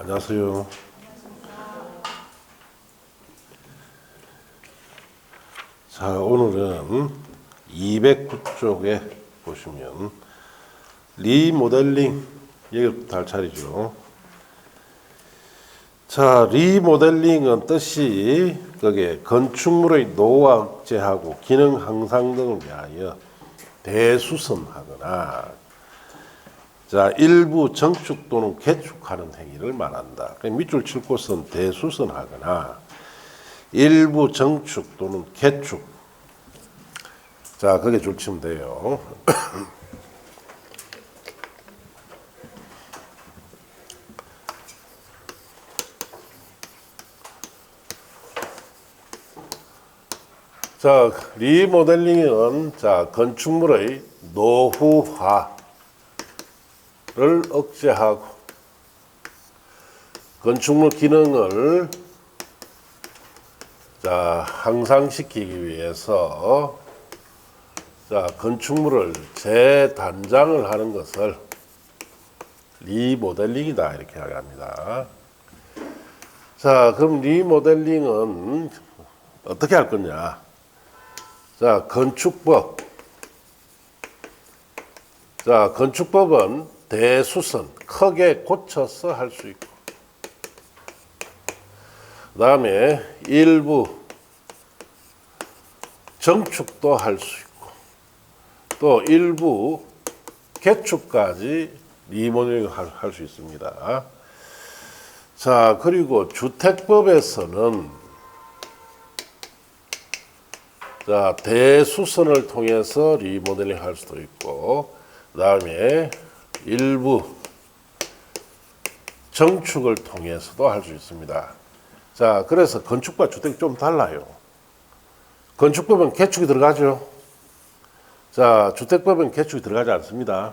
안녕하세요. 자, 오늘은 209쪽에 보시면 리모델링 여기부터 할 차례죠. 자, 리모델링은 뜻이 그게 건축물의 노후화 억제하고 기능 향상 등을 위하여 대수선하거나 자, 일부 정축 또는 개축하는 행위를 말한다. 밑줄 칠 곳은 대수선하거나 일부 정축 또는 개축. 자, 그게 줄 치면 돼요. 자, 리모델링은 자, 건축물의 노후화 를 억제하고 건축물 기능을 자, 향상시키기 위해서 자, 건축물을 재단장을 하는 것을 리모델링이다 이렇게 합니다. 자, 그럼 리모델링은 어떻게 할 거냐? 자, 건축법. 자, 건축법은 대수선, 크게 고쳐서 할 수 있고, 그 다음에 일부 정축도 할 수 있고, 또 일부 개축까지 리모델링 할 수 있습니다. 자, 그리고 주택법에서는 자, 대수선을 통해서 리모델링 할 수도 있고, 그 다음에 일부 정축을 통해서도 할 수 있습니다. 자, 그래서 건축과 주택이 좀 달라요. 건축법은 개축이 들어가죠. 자, 주택법은 개축이 들어가지 않습니다.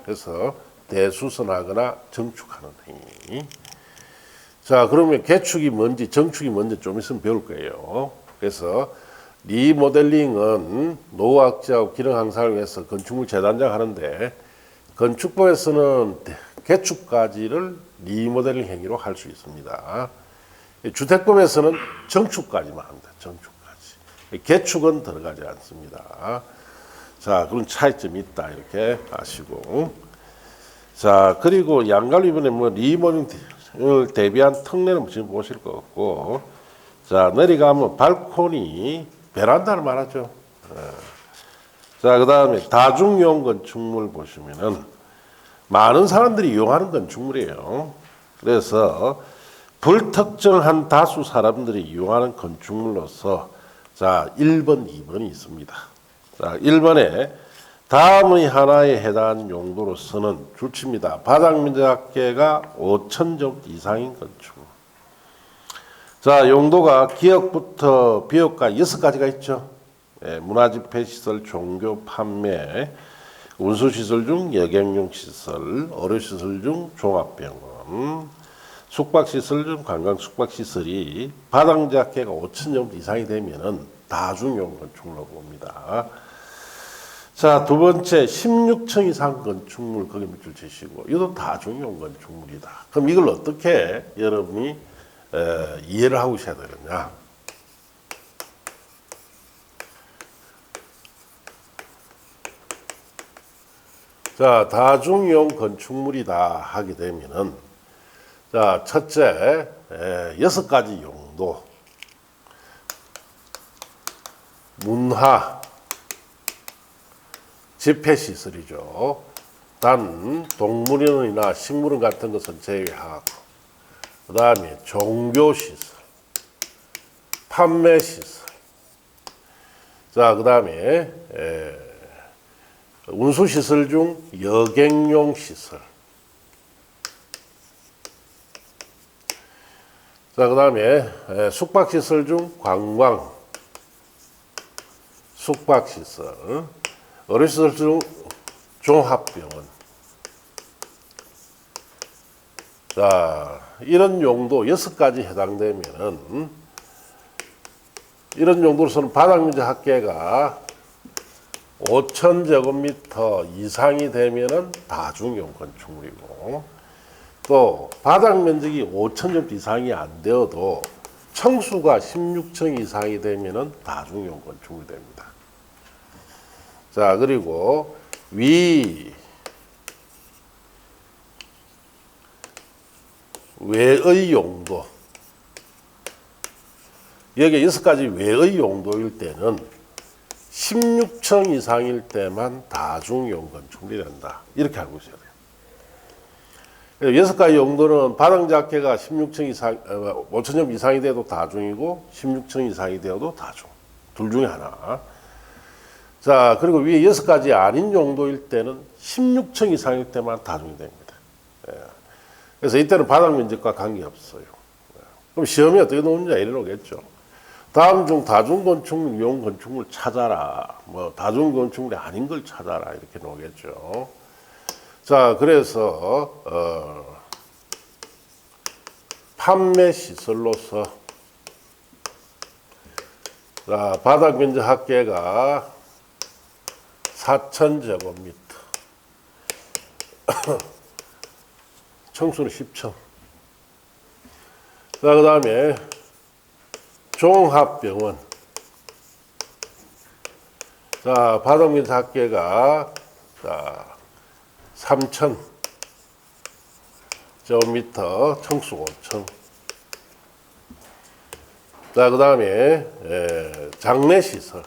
그래서 대수선하거나 정축하는 행위. 자, 그러면 개축이 뭔지 정축이 뭔지 좀 있으면 배울 거예요. 그래서 리모델링은 노후화 억제하고 기능 향상을 위해서 건축물 재단장 하는데, 건축법에서는 개축까지를 리모델링 행위로 할 수 있습니다. 주택법에서는 정축까지만 합니다. 정축까지. 개축은 들어가지 않습니다. 자, 그런 차이점이 있다 이렇게 아시고, 자, 그리고 양갈로 이번에 뭐 리모델링을 대비한 특례는 지금 보실 것 같고, 자, 내려가면 발코니 베란다를 말하죠. 자, 그 다음에 다중용 건축물 보시면은 많은 사람들이 이용하는 건축물이에요. 그래서 불특정한 다수 사람들이 이용하는 건축물로서 자, 1번, 2번이 있습니다. 자, 1번에 다음의 하나에 해당하는 용도로서는 줄칩니다. 바닥 면적계가 5,000제곱 이상인 건축물. 자, 용도가 기역부터 비역까지 6가지가 있죠. 문화집회시설, 종교, 판매, 운수시설 중 여객용 시설, 의료시설 중 종합병원, 숙박시설 중 관광 숙박시설이 바닥면적계가 5,000제곱 이상이 되면은 다중용 건축물로 봅니다. 자, 두 번째 16층 이상 건축물 거기 밑줄 치시고, 이것도 다중용 건축물이다. 그럼 이걸 어떻게 여러분이 이해를 하고 있어야 되느냐? 자, 다중용 건축물이다 하게 되면은, 자, 첫째, 6가지 용도. 문화, 집회시설이죠. 단, 동물원이나 식물원 같은 것은 제외하고, 그 다음에 종교시설, 판매시설, 자, 그 다음에, 운수시설 중 여객용 시설. 자, 그 다음에 숙박시설 중 관광, 숙박시설, 의료시설 중 종합병원. 자, 이런 용도 6가지 해당되면은, 이런 용도로서는 바닥면적 합계가 5,000제곱미터 이상이 되면은 다중용 건축물이고, 또 바닥 면적이 5,000제곱미터 이상이 안 되어도 청수가 16층 이상이 되면은 다중이용 건축물이 됩니다. 자, 그리고 외의 용도. 여기 6가지 외의 용도일 때는 16층 이상일 때만 다중이용 건축물이 된다. 이렇게 알고 있어야 돼요. 6가지 용도는 바닥자켓가 16층 이상, 5,000점 이상이 돼도 다중이고 16층 이상이 되어도 다중. 둘 중에 하나. 자, 그리고 위에 6가지 아닌 용도일 때는 16층 이상일 때만 다중이 됩니다. 그래서 이때는 바닥 면적과 관계없어요. 그럼 시험이 어떻게 나오느냐 이래 오겠죠. 다음 중 다중 건축물, 이용 건축물 찾아라. 뭐 다중 건축물이 아닌 걸 찾아라 이렇게 나오겠죠. 자, 그래서 판매 시설로서 자, 바닥 면적 합계가 4,000제곱미터. 청수는 10층. 자, 그 다음에 종합병원. 자, 바닥 면적 합계가 자, 3,000제곱미터, 청수 5층. 자, 그 다음에 장례시설.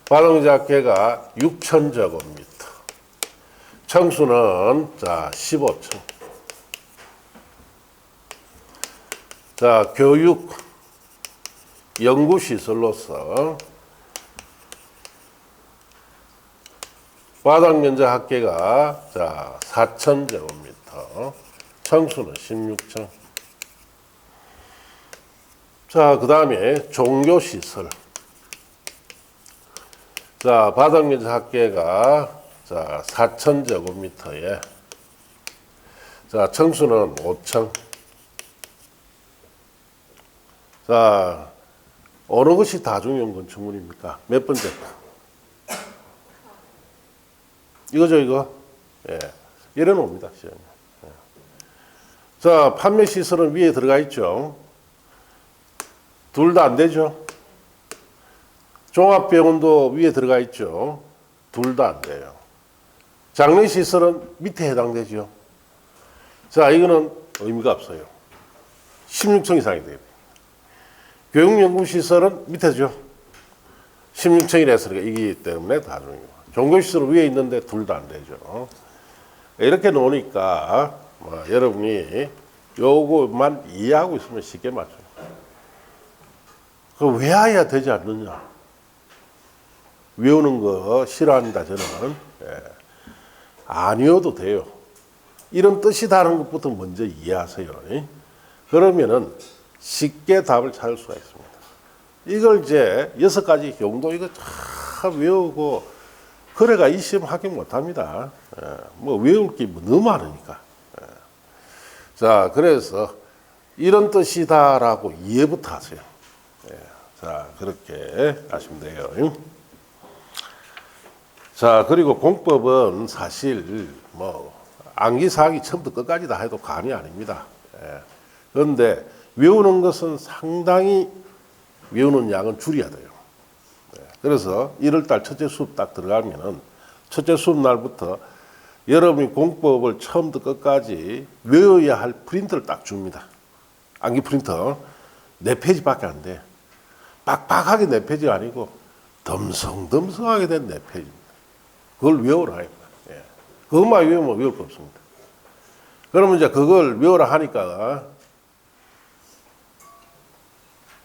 바닥 면적 합계가 6,000제곱미터. 청수는 자 15층. 자, 교육 연구시설로서 바닥 면적 합계가 자 4,000제곱미터. 청수는 16층. 자, 그 다음에 종교시설. 자, 바닥 면적 합계가 자, 4,000제곱미터에 자, 청수는 5층. 자, 어느 것이 다중이용 건축물입니까? 몇 번째? 이거죠, 이거? 예. 이래 놓습니다, 시험에. 예. 자, 판매 시설은 위에 들어가 있죠. 둘 다 안 되죠. 종합병원도 위에 들어가 있죠. 둘 다 안 돼요. 장례시설은 밑에 해당되죠. 자, 이거는 의미가 없어요. 16층 이상이 돼요. 교육연구시설은 밑에죠. 16층이라서 이기 때문에 다중이고. 종교시설은 위에 있는데 둘 다 안 되죠. 이렇게 놓으니까 여러분이 요거만 이해하고 있으면 쉽게 맞춰요. 그 외워야 되지 않느냐. 외우는 거 싫어한다 저는. 예. 아니어도 돼요. 이런 뜻이 다른 것부터 먼저 이해하세요. 그러면은 쉽게 답을 찾을 수가 있습니다. 이걸 이제 6가지 용도 이거 다 외우고 그래가 이 시험 합격 못합니다. 뭐 외울 게 너무 많으니까. 자, 그래서 이런 뜻이다라고 이해부터 하세요. 자, 그렇게 하시면 돼요. 자, 그리고 공법은 사실 뭐 암기사항이 처음부터 끝까지 다 해도 관이 아닙니다. 그런데 외우는 것은 상당히 외우는 양은 줄여야 돼요. 그래서 1월달 첫째 수업 딱 들어가면은 첫째 수업 날부터 여러분이 공법을 처음부터 끝까지 외워야 할 프린트를 딱 줍니다. 암기 프린터 4페이지밖에 안 돼. 빡빡하게 4페이지가 아니고 덤성덤성하게 된 4페이지입니다. 그걸 외우라. 예. 그것만 외우면 외울 거 없습니다. 그러면 이제 그걸 외우라 하니까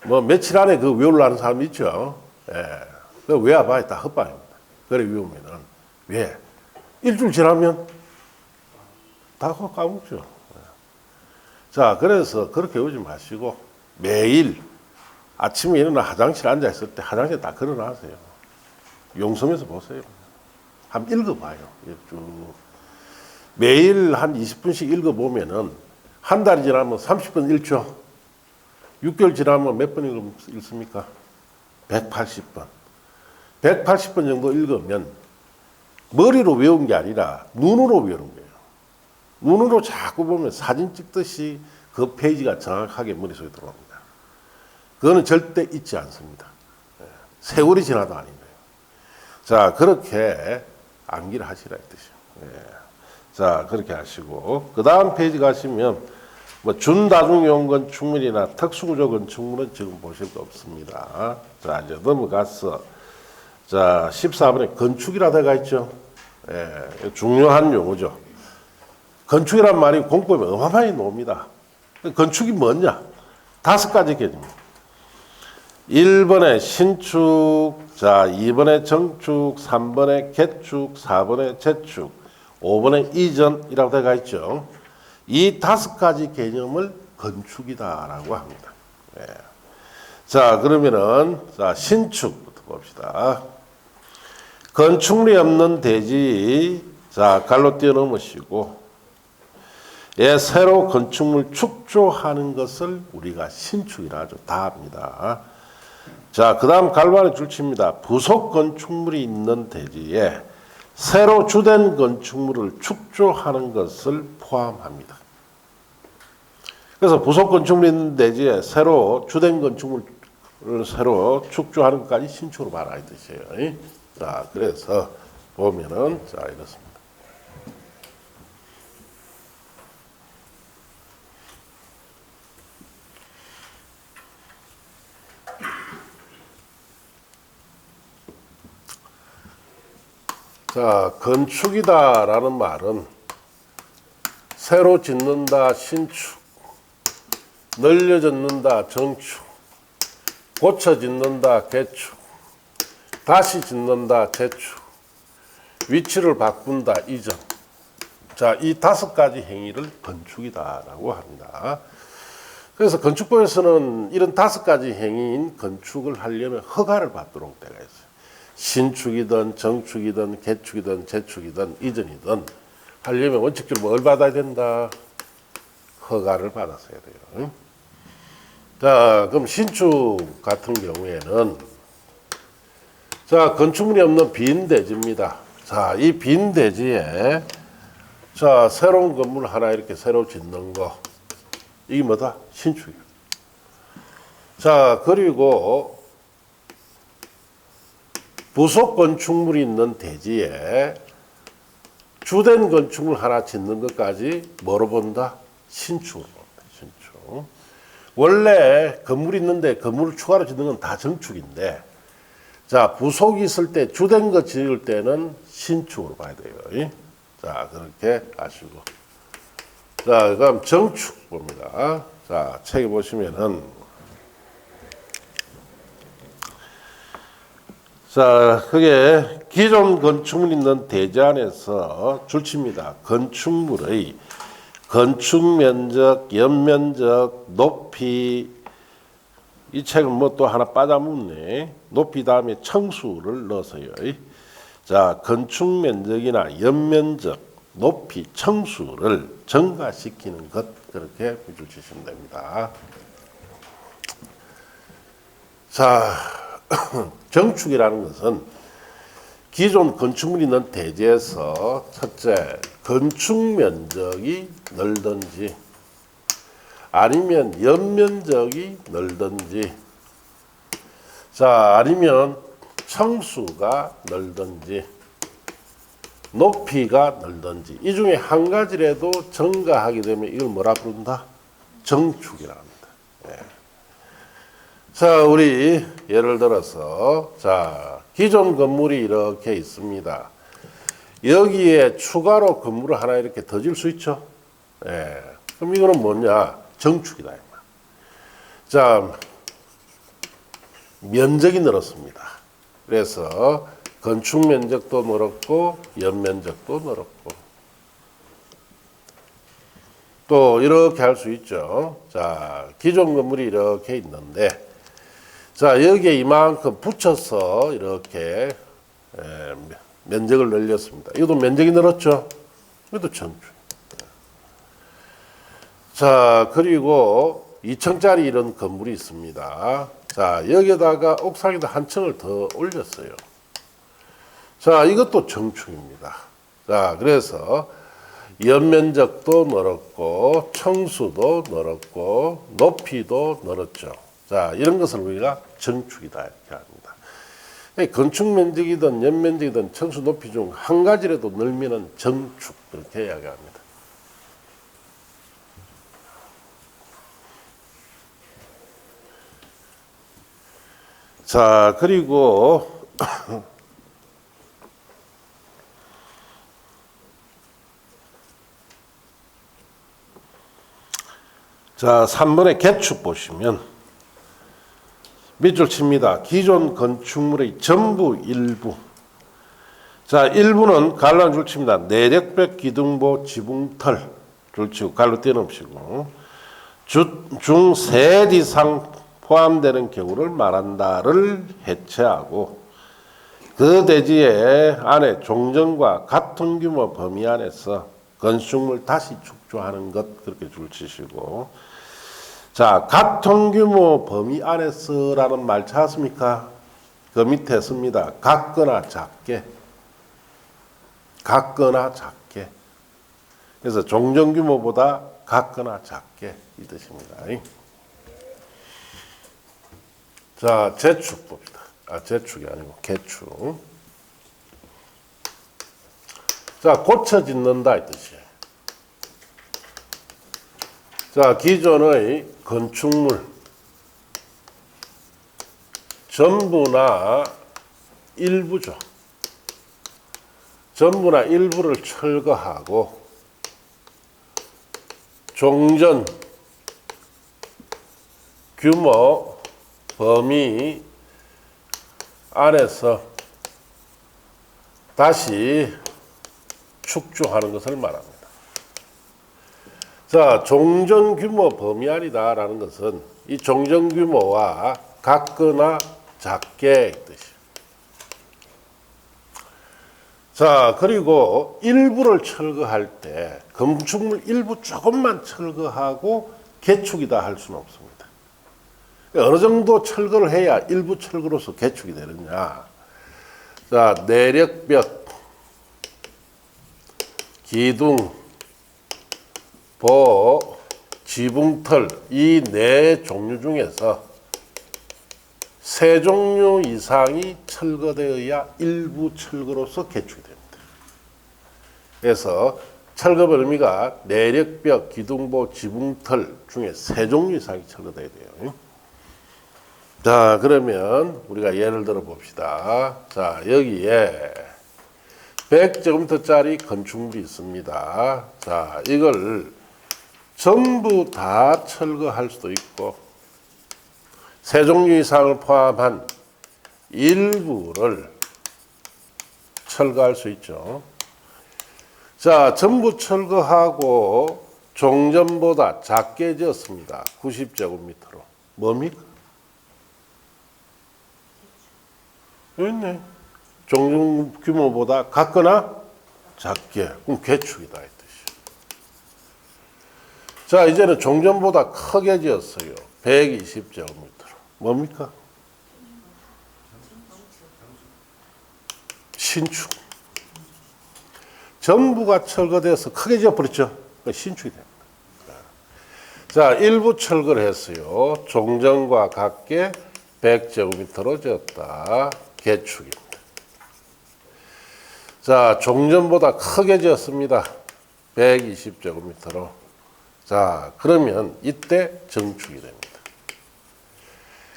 뭐 며칠 안에 그 외우려는 사람이 있죠. 예. 그 외워봐야 다 헛방입니다. 그래 외우면은 왜? 일주일 지나면 다 까먹죠. 예. 자, 그래서 그렇게 외우지 마시고 매일 아침에 일어나 화장실 앉아 있을 때 화장실에 딱 걸어놔세요. 용섬에서 보세요. 한번 읽어봐요. 쭉. 매일 한 20분씩 읽어보면은 한 달이 지나면 30분 읽죠. 6개월 지나면 몇 번 읽습니까? 180번. 180번 정도 읽으면 머리로 외운 게 아니라 눈으로 외우는 거예요. 눈으로 자꾸 보면 사진 찍듯이 그 페이지가 정확하게 머릿속에 들어옵니다. 그거는 절대 잊지 않습니다. 세월이 지나도 아닌 거예요. 자, 그렇게 암기를 하시라 이 뜻이에요. 자, 그렇게 하시고 그 다음 페이지 가시면 뭐 준다중용 건축물이나 특수구조 건축물은 지금 보실 거 없습니다. 자, 이제 넘어가서 자 14번에 건축이라 되어 있죠. 중요한 용어죠. 건축이란 말이 공법에 어마어마하게 나옵니다. 건축이 뭐냐? 5가지 개념입니다. 1번에 신축, 자 2번에 정축, 3번에 개축, 4번에 재축, 5번에 이전이라고 되어 있죠. 이 5가지 개념을 건축이다라고 합니다. 자, 그러면은 자 신축부터 봅시다. 건축물이 없는 대지, 자 갈로 뛰어넘으시고, 새로 건축물 축조하는 것을 우리가 신축이라 하죠. 다 합니다. 자, 그 다음 갈로 안에 줄칩니다. 부속 건축물이 있는 대지에 새로 주된 건축물을 축조하는 것을 포함합니다. 그래서 부속 건축물이 있는 대지에 새로 주된 건축물을 새로 축조하는 것까지 신축으로 말하는 뜻이에요. 자, 그래서 보면은 자 이렇습니다. 자, 건축이다라는 말은 새로 짓는다 신축, 늘려 짓는다 정축, 고쳐 짓는다 개축, 다시 짓는다 재축, 위치를 바꾼다 이전. 자, 이 5가지 행위를 건축이다라고 합니다. 그래서 건축법에서는 이런 5가지 행위인 건축을 하려면 허가를 받도록 되어 있어요. 신축이든 정축이든 개축이든 재축이든 이전이든 하려면 원칙적으로 뭘 받아야 된다? 허가를 받았어야 돼요. 자, 그럼 신축 같은 경우에는 자, 건축물이 없는 빈 대지입니다. 자, 이 빈 대지에 자, 새로운 건물 하나 이렇게 새로 짓는 거, 이게 뭐다? 신축이에요. 자, 그리고 부속 건축물이 있는 대지에 주된 건축물 하나 짓는 것까지 뭐로 본다? 신축으로 본다. 신축. 원래 건물이 있는데 건물을 추가로 짓는 건 다 정축인데, 자, 부속이 있을 때 주된 거 지을 때는 신축으로 봐야 돼요. 자, 그렇게 아시고. 자, 그럼 정축 봅니다. 자, 책에 보시면은 자, 그게 기존 건축물 있는 대지 안에서 줄칩니다. 건축물의 건축 면적, 연면적, 높이, 이 책은 뭐 또 하나 빠져묻네. 높이 다음에 청수를 넣어서요. 자, 건축 면적이나 연면적, 높이, 청수를 증가시키는 것, 그렇게 밑줄 치시면 됩니다. 자, 정축이라는 것은 기존 건축물이 있는 대지에서 첫째, 건축 면적이 넓든지 아니면 연면적이 넓든지, 자, 아니면 청수가 넓든지 높이가 넓든지 이 중에 한 가지라도 증가하게 되면 이걸 뭐라 부른다? 정축이라 합니다. 자, 우리 예를 들어서 자, 기존 건물이 이렇게 있습니다. 여기에 추가로 건물을 하나 이렇게 더 지을 수 있죠. 그럼 이거는 뭐냐? 정축이다. 자, 면적이 늘었습니다. 그래서 건축 면적도 늘었고 연면적도 늘었고, 또 이렇게 할 수 있죠. 자, 기존 건물이 이렇게 있는데, 자, 여기에 이만큼 붙여서 이렇게 면적을 늘렸습니다. 이것도 면적이 늘었죠. 이것도 정축. 자, 그리고 2층짜리 이런 건물이 있습니다. 자, 여기에다가 옥상에다 한 층을 더 올렸어요. 자, 이것도 정축입니다. 자, 그래서 연면적도 넓었고 청수도 넓었고 높이도 넓었죠. 자, 이런 것을 우리가 정축이다 이렇게 합니다. 건축 면적이든 연면적이든 청수 높이 중 한 가지라도 넓으면 정축 그렇게 이야기합니다. 자, 그리고 자, 3번의 개축 보시면 밑줄 칩니다. 기존 건축물의 전부 일부. 자, 일부는 갈로 한 줄 칩니다. 내력벽, 기둥보, 지붕털 줄 치고 갈로 떼놓으시고 중 셋 이상 포함되는 경우를 말한다를 해체하고 그 대지의 안에 종전과 같은 규모 범위 안에서 건축물 다시 축조하는 것 그렇게 줄 치시고 자, 같은 규모 범위 안에서라는 말 찾았습니까? 그 밑에 씁니다. 같거나 작게. 같거나 작게. 그래서 종전 규모보다 같거나 작게 이 뜻입니다. 자, 재축 봅시다. 재축이 아니고 개축. 자, 고쳐 짓는다 이 뜻이에요. 자, 기존의 건축물 전부나 일부죠. 전부나 일부를 철거하고 종전 규모 범위 안에서 다시 축조하는 것을 말합니다. 자, 종전 규모 범위 안이다라는 것은 이 종전 규모와 같거나 작게 이 뜻이에요. 자, 그리고 일부를 철거할 때 건축물 일부 조금만 철거하고 개축이다 할 수는 없습니다. 어느 정도 철거를 해야 일부 철거로서 개축이 되느냐. 자, 내력벽, 기둥, 보, 지붕털 이 네 종류 중에서 세 종류 이상이 철거되어야 일부 철거로서 개축이 됩니다. 그래서 철거 범위가 내력벽, 기둥보, 지붕털 중에 세 종류 이상이 철거돼야 돼요. 자, 그러면 우리가 예를 들어 봅시다. 자, 여기에 100제곱미터짜리 건축물이 있습니다. 자, 이걸 전부 다 철거할 수도 있고 세 종류 이상을 포함한 일부를 철거할 수 있죠. 자, 전부 철거하고 종전보다 작게 지었습니다. 90제곱미터로. 뭡니까? 여기 있네. 종전 규모보다 같거나 작게. 그럼 개축이다 이 뜻이에요. 자, 이제는 종전보다 크게 지었어요. 120제곱미터로. 뭡니까? 신축. 전부가 철거돼서 크게 지어버렸죠. 신축이 됩니다. 자, 일부 철거를 했어요. 종전과 같게 100제곱미터로 지었다. 개축입니다. 자, 종전보다 크게 지었습니다. 120제곱미터로. 자, 그러면 이때 정축이 됩니다.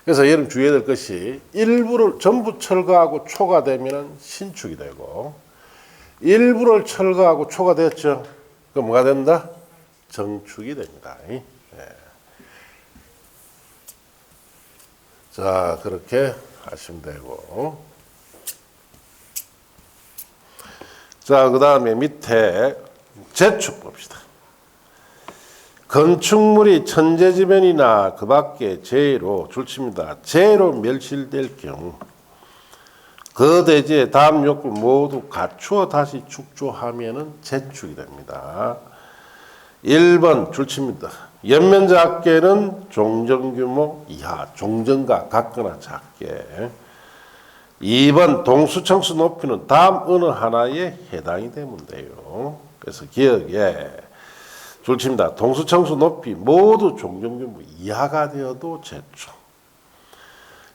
그래서 여러분 주의해야 될 것이 일부를 전부 철거하고 초과되면 신축이 되고 일부를 철거하고 초과됐죠. 그럼 뭐가 된다? 정축이 됩니다. 네. 자, 그렇게 하시면 되고. 자, 그 다음에 밑에 재축 봅시다. 건축물이 천재지변이나 그 밖에 재해로 줄칩니다. 재해로 멸실될 경우 그 대지의 다음 요구 모두 갖추어 다시 축조하면은 재축이 됩니다. 1번 줄칩니다. 연면적 합계는 종전규모 이하, 종전과 같거나 작게. 2번 동수청수 높이는 다음 어느 하나에 해당이 되면 돼요. 그래서 기억에 줄칩니다. 동수청수 높이 모두 종전규모 이하가 되어도 제출.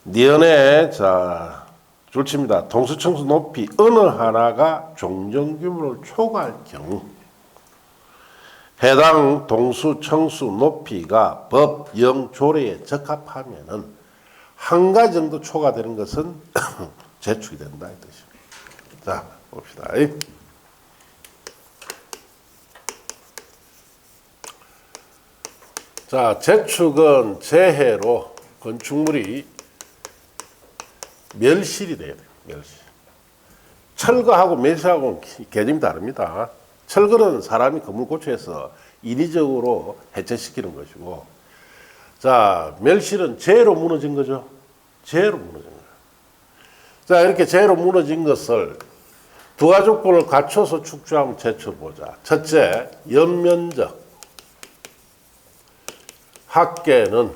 니은에 자 줄칩니다. 동수청수 높이 어느 하나가 종전규모를 초과할 경우 해당 동수청수 높이가 법 영조례에 적합하면은 한 가지 정도 초과되는 것은 제축이 된다 이 뜻입니다. 자 봅시다. 자 제축은 재해로 건축물이 멸실이 돼야 돼요. 멸실. 철거하고 멸실하고는 개념이 다릅니다. 철거는 사람이 건물 고쳐서 인위적으로 해체시키는 것이고, 자 멸실은 재해로 무너진 거죠. 재해로 무너진 거예요. 자 이렇게 재해로 무너진 것을 두 가지 조건을 갖춰서 축조하면 제쳐보자. 첫째, 연면적 합계는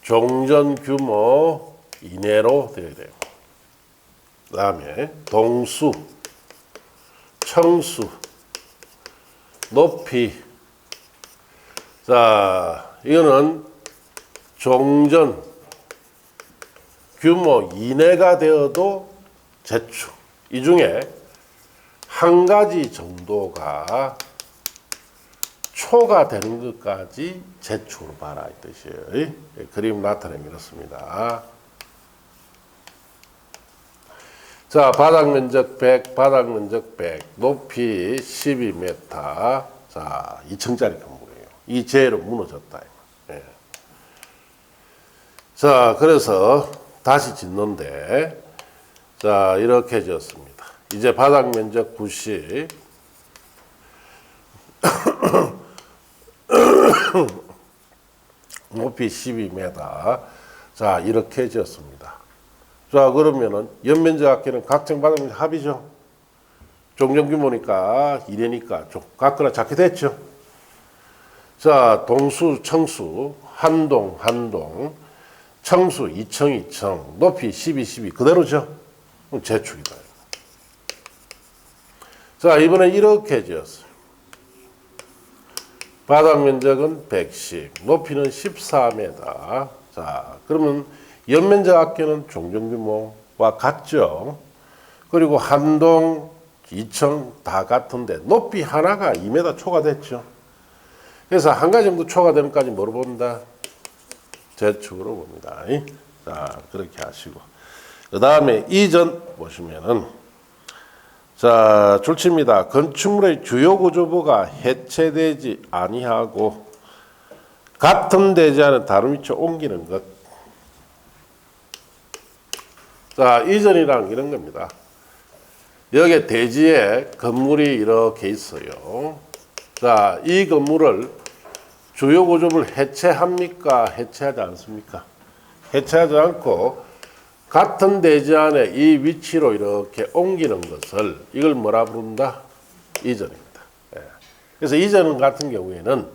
종전 규모 이내로 되어야 돼요. 그 다음에 동수, 청수, 높이. 자, 이거는 종전 규모 이내가 되어도 제축. 이 중에 한 가지 정도가 초과되는 것까지 제축으로 봐라 이 뜻이에요. 그림 나타내면 이렇습니다. 자, 바닥 면적 100, 바닥 면적 100, 높이 12m. 자, 2층짜리 건물이에요. 이 재해로 무너졌다. 예. 자, 그래서 다시 짓는데, 자, 이렇게 지었습니다. 이제 바닥 면적 90, 높이 12m. 자, 이렇게 지었습니다. 자, 그러면은 연면적 합계는 각층 바닥 면적 합이죠. 종전 규모니까 1회니까 각거나 작게 됐죠. 자, 동수, 청수, 한동, 청수 2층, 높이 12 그대로죠. 그럼 제축이다. 자, 이번엔 이렇게 지었어요. 바닥 면적은 110, 높이는 14m. 자, 그러면 연면적 합계는 종전규모와 같죠. 그리고 한동, 2층 다 같은데 높이 하나가 2m 초과됐죠. 그래서 한 가지 정도 초과되는 까지 뭐로 본다? 제축으로 봅니다. 자, 그렇게 하시고. 그 다음에 이전 보시면은 자, 줄칩니다. 건축물의 주요 구조부가 해체되지 아니하고 같은 대지하는 다른 위치에 옮기는 것. 자, 이전이랑 이런 겁니다. 여기 대지에 건물이 이렇게 있어요. 자, 이 건물을 주요 구조부를 해체합니까? 해체하지 않습니까? 해체하지 않고 같은 대지 안에 이 위치로 이렇게 옮기는 것을 이걸 뭐라 부른다? 이전입니다. 예. 그래서 이전 같은 경우에는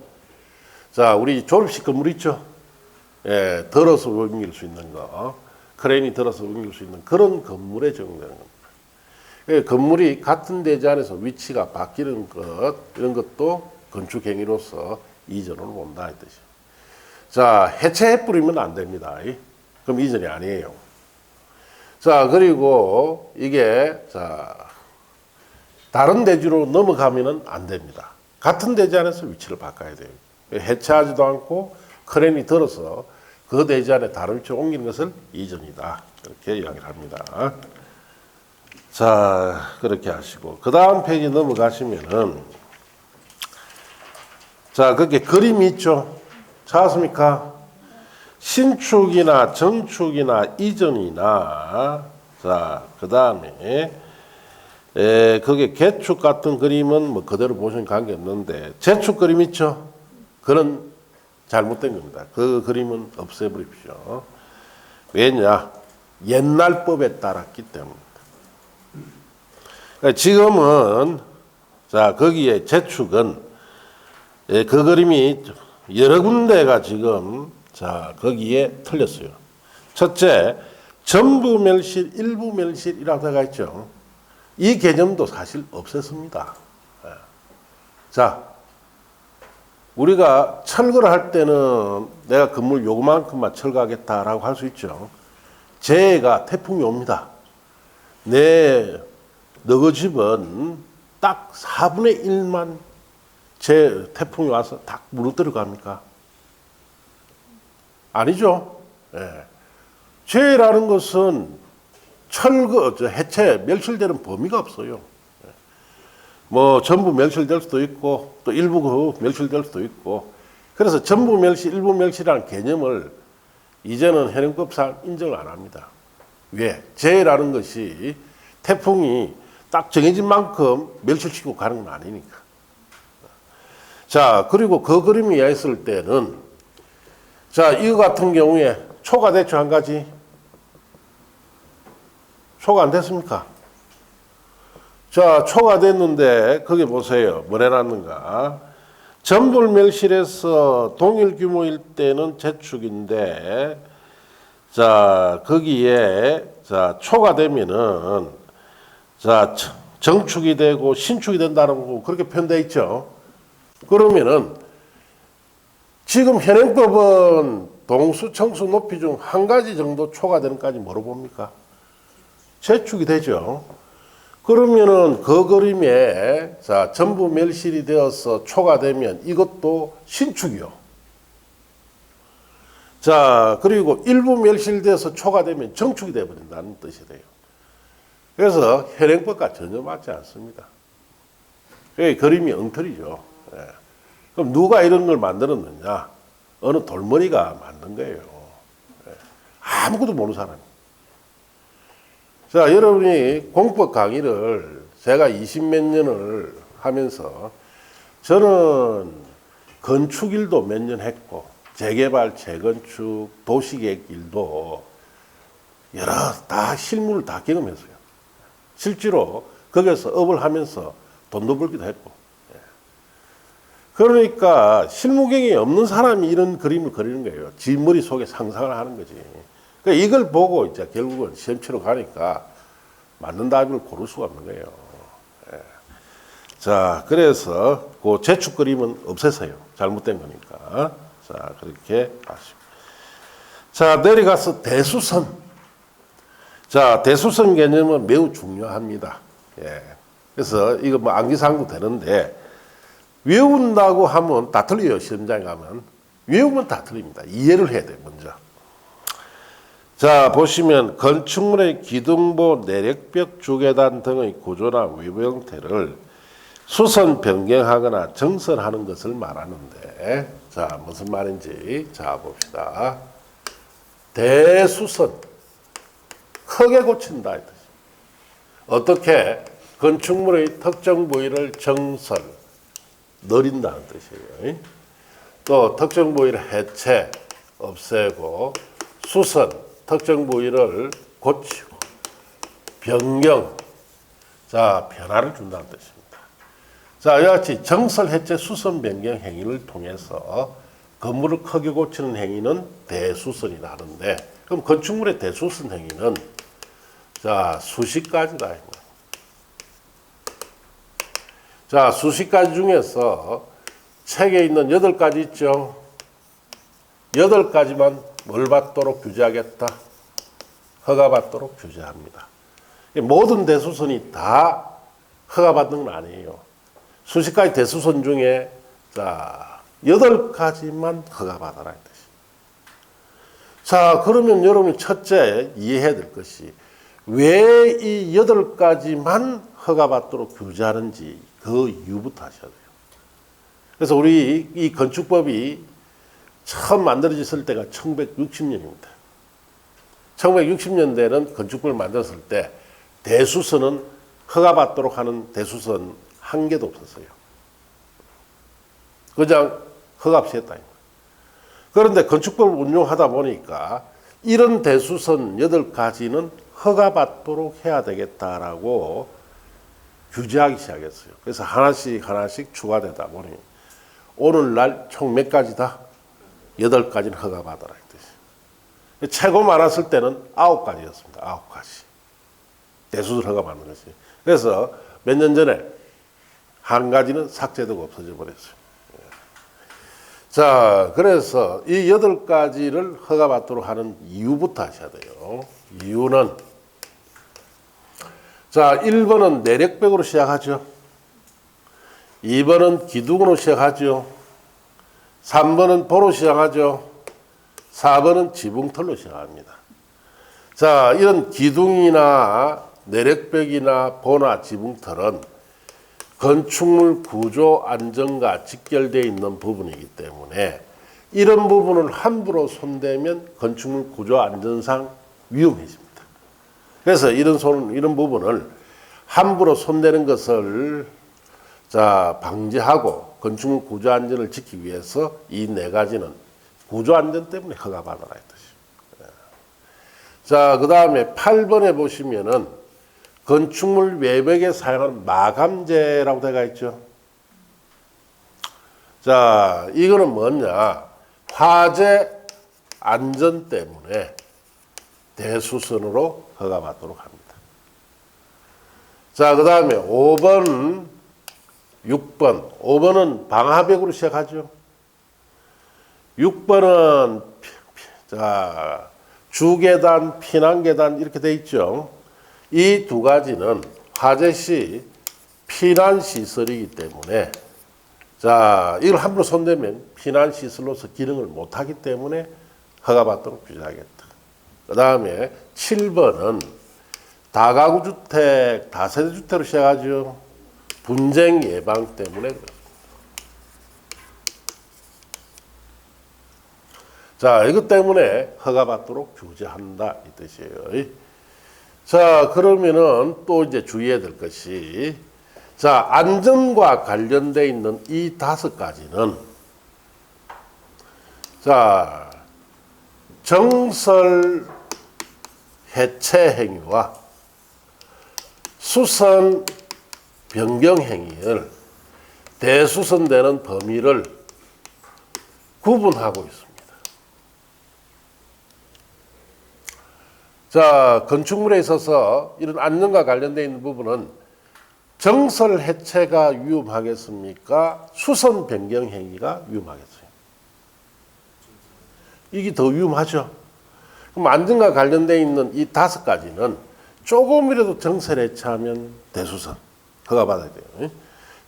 자, 우리 졸업식 건물 있죠? 예, 들어서 옮길 수 있는 거, 크레인이 들어서 옮길 수 있는 그런 건물에 적용되는 겁니다. 그러니까 건물이 같은 대지 안에서 위치가 바뀌는 것, 이런 것도 건축 행위로서 이전으로 본다 이 뜻이에요. 자, 해체해 뿌리면 안 됩니다. 그럼 이전이 아니에요. 자, 그리고 이게 자 다른 대지로 넘어가면은 안 됩니다. 같은 대지 안에서 위치를 바꿔야 돼요. 해체하지도 않고 크레인이 들어서 그 대지 안에 다른 위치로 옮기는 것을 이전이다. 이렇게 이야기를 합니다. 자, 그렇게 하시고 그 다음 페이지 넘어가시면은 자, 그렇게 그림이 있죠. 찾았습니까? 신축이나 정축이나 이전이나 자, 그 다음에 그게 개축 같은 그림은 뭐 그대로 보시면 관계없는데 재축 그림 있죠? 그런 잘못된 겁니다. 그 그림은 없애버립시오. 왜냐? 옛날 법에 따랐기 때문입니다. 그러니까 지금은 자, 거기에 재축은 그 그림이 여러 군데가 지금 자, 거기에 틀렸어요. 첫째, 전부 멸실, 일부 멸실이라고 되어 있죠. 이 개념도 사실 없앴습니다. 자, 우리가 철거를 할 때는 내가 건물 요만큼만 철거하겠다라고 할 수 있죠. 재해가 태풍이 옵니다. 너희 집은 딱 4분의 1만 태풍이 와서 딱 무너뜨려 갑니까? 아니죠. 예. 재해라는 것은 해체, 멸실되는 범위가 없어요. 뭐 전부 멸실될 수도 있고 또 일부 멸실될 수도 있고, 그래서 전부 멸실, 일부 멸실이라는 개념을 이제는 현행법상 인정을 안 합니다. 왜? 재해라는 것이 태풍이 딱 정해진 만큼 멸실시키고 가는 건 아니니까. 자, 그리고 그 그림이 있을 때는, 자, 이거 같은 경우에 초가 됐죠, 한 가지. 초가 안 됐습니까? 자, 초가 됐는데 거기 보세요. 뭘 해놨는가? 전불 멸실에서 동일 규모일 때는 재축인데, 자, 거기에, 자, 초가 되면은, 자, 정축이 되고 신축이 된다는 거 그렇게 표현되어 있죠. 그러면은, 지금 현행법은 동수, 청수, 높이 중 한 가지 정도 초과되는까지 뭐로 봅니까? 재축이 되죠. 그러면은 그 그림에, 자, 전부 멸실이 되어서 초과되면 이것도 신축이요. 자, 그리고 일부 멸실돼서 초과되면 정축이 되어버린다는 뜻이 돼요. 그래서 현행법과 전혀 맞지 않습니다. 그림이 엉터리죠. 예. 그럼 누가 이런 걸 만들었느냐? 어느 돌머리가 만든 거예요. 예. 아무것도 모르는 사람이. 자, 여러분이 공법 강의를 제가 20몇 년을 하면서 저는 건축 일도 몇 년 했고, 재개발, 재건축, 도시계획 일도 여러 다 실무를 다 경험했어요. 실제로 거기서 업을 하면서 돈도 벌기도 했고. 그러니까 실무경이 없는 사람이 이런 그림을 그리는 거예요. 지 머릿속에 상상을 하는 거지. 그러니까 이걸 보고 이제 결국은 시험 치러 가니까 맞는 답을 고를 수가 없는 거예요. 자, 그래서 그 재축 그림은 없애세요. 잘못된 거니까. 자, 그렇게 아시고. 자, 내려가서 대수선. 자, 대수선 개념은 매우 중요합니다. 예. 그래서 이거 뭐 암기상도 되는데, 외운다고 하면 다 틀려요. 시험장에 가면. 외우면 다 틀립니다. 이해를 해야 돼요, 먼저. 자, 보시면 건축물의 기둥보, 내력벽, 주계단 등의 구조나 외부 형태를 수선 변경하거나 정선하는 것을 말하는데, 자, 무슨 말인지 자 봅시다. 대수선, 크게 고친다 이 뜻이에요. 어떻게? 건축물의 특정 부위를 정선, 늘린다는 뜻이에요. 또 특정 부위를 해체, 없애고, 수선, 특정 부위를 고치고, 변경, 자, 변화를 준다는 뜻입니다. 자, 이와 같이 정설, 해체, 수선, 변경 행위를 통해서 건물을 크게 고치는 행위는 대수선이라 하는데, 그럼 건축물의 대수선 행위는, 자, 수십 가지다. 자, 수십 가지 중에서 책에 있는 8가지 있죠. 8가지만 뭘 받도록 규제하겠다? 허가받도록 규제합니다. 모든 대수선이 다 허가받는 건 아니에요. 수십 가지 대수선 중에, 자, 8가지만 허가받아라. 이 뜻이. 자, 그러면 여러분이 첫째 이해해야 될 것이, 왜 이 8가지만 허가받도록 규제하는지 그 이유부터 하셔야 돼요. 그래서 우리 이 건축법이 처음 만들어졌을 때가 1960년입니다. 1960년대는 건축법을 만들었을 때 대수선은 허가받도록 하는 대수선 한 개도 없었어요. 그냥 허가 없이 했다. 그런데 건축법을 운용하다 보니까 이런 대수선 8가지는 허가받도록 해야 되겠다라고 규제하기 시작했어요. 그래서 하나씩 추가되다 보니 오늘날 총 몇 가지다? 8가지는 허가받아라. 이 뜻이에요. 최고 많았을 때는 9가지였습니다. 9가지. 대수술 허가받는 것이. 그래서 몇 년 전에 한 가지는 삭제되고 없어져 버렸어요. 자, 그래서 이 8가지를 허가받도록 하는 이유부터 하셔야 돼요. 이유는, 자, 1번은 내력벽으로 시작하죠. 2번은 기둥으로 시작하죠. 3번은 보로 시작하죠. 4번은 지붕털로 시작합니다. 자, 이런 기둥이나 내력벽이나 보나 지붕털은 건축물 구조 안전과 직결되어 있는 부분이기 때문에 이런 부분을 함부로 손대면 건축물 구조 안전상 위험해집니다. 그래서 이런 부분을 함부로 손대는 것을 방지하고 건축물 구조 안전을 지키기 위해서 이 4가지는 구조 안전 때문에 허가받아라 했듯이. 자, 그 다음에 8번에 보시면은 건축물 외벽에 사용하는 마감재라고 되어 있죠. 자, 이거는 뭐냐? 화재 안전 때문에 대수선으로 허가받도록 합니다. 자, 그 다음에 5번, 6번. 5번은 방화벽으로 시작하죠. 6번은 주계단, 피난계단 이렇게 돼 있죠. 이 2가지는 화재 시 피난시설이기 때문에 이걸 함부로 손대면 피난시설로서 기능을 못하기 때문에 허가받도록 규제하겠다. 그 다음에 7번은 다가구주택, 다세대주택으로 시작하죠. 분쟁 예방 때문에 그렇습니다. 자, 이것 때문에 허가받도록 규제한다 이 뜻이에요. 자, 그러면은 또 이제 주의해야 될 것이, 자, 안전과 관련돼 있는 이 5가지는 자, 정설 해체 행위와 수선 변경 행위를 대수선되는 범위를 구분하고 있습니다. 자, 건축물에 있어서 이런 안전과 관련되어 있는 부분은 정설 해체가 위험하겠습니까? 수선 변경 행위가 위험하겠어요? 이게 더 위험하죠. 그럼 안전과 관련되어 있는 이 5가지는 조금이라도 정설 해체하면 대수선 허가받아야 돼요.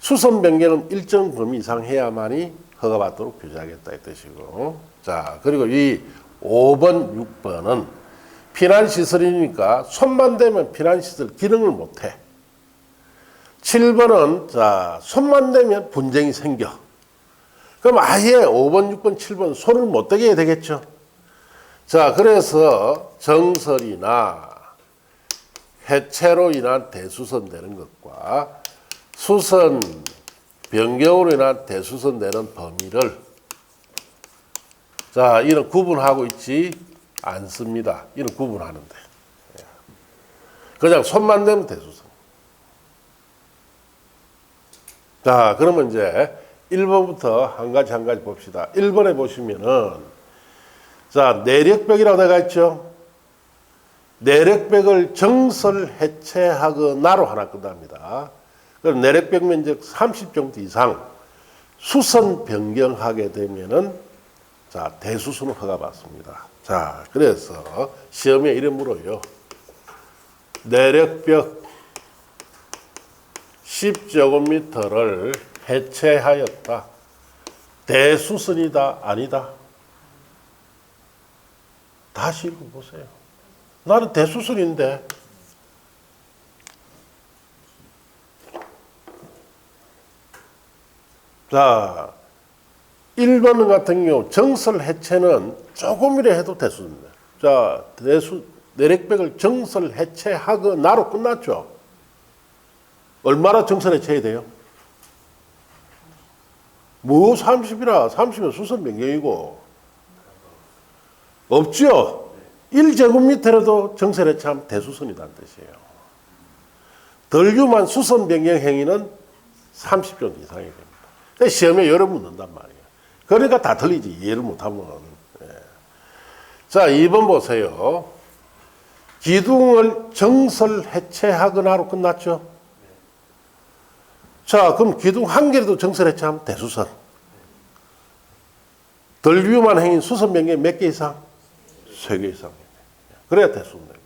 수선 변경은 일정 범위 이상 해야만이 허가받도록 규제하겠다 이 뜻이고. 자, 그리고 이 5번, 6번은 피난시설이니까 손만 대면 피난시설 기능을 못해. 7번은 손만 대면 분쟁이 생겨. 그럼 아예 5번, 6번, 7번 손을 못 대게 해야 되겠죠. 자, 그래서 정설이나 해체로 인한 대수선되는 것과 수선 변경으로 인한 대수선되는 범위를 이런 구분하고 있지 않습니다. 이런 구분하는데. 그냥 손만 대면 대수선. 자, 그러면 이제 1번부터 한 가지 봅시다. 1번에 보시면은, 내력벽이라고 되어 있죠. 내력벽을 정설 해체하거나로 하나 끝납니다. 그럼 내력벽 면적 30제곱미터 이상 수선 변경하게 되면은, 대수선을 허가받습니다. 자, 그래서 시험에 이래 물어요. 내력벽 10제곱미터를 해체하였다. 대수선이다, 아니다? 다시 읽어보세요. 나는 대수선인데. 자, 1번 같은 경우 정설 해체는 조금이라 해도 대수선입니다. 자, 내력벽을 정설 해체하거나로 끝났죠. 얼마나 정설 해체해야 돼요? 30이라 30이면 수선 변경이고 없죠. 1제곱미터라도 정설 해체하면 대수선이라는 뜻이에요. 덜 유만 수선 변경 행위는 30제곱미터 이상이 됩니다. 시험에 여러 번 묻는단 말이에요. 그러니까 다 틀리지. 이해를 못하면. 자, 2번 보세요. 기둥을 정설 해체하거나로 끝났죠. 자, 그럼 기둥 한 개라도 정설 해체하면 대수선. 덜 위험한 행위는 수선 변경이 몇 개 이상? 3개 이상. 그래야 대수선 됩니다.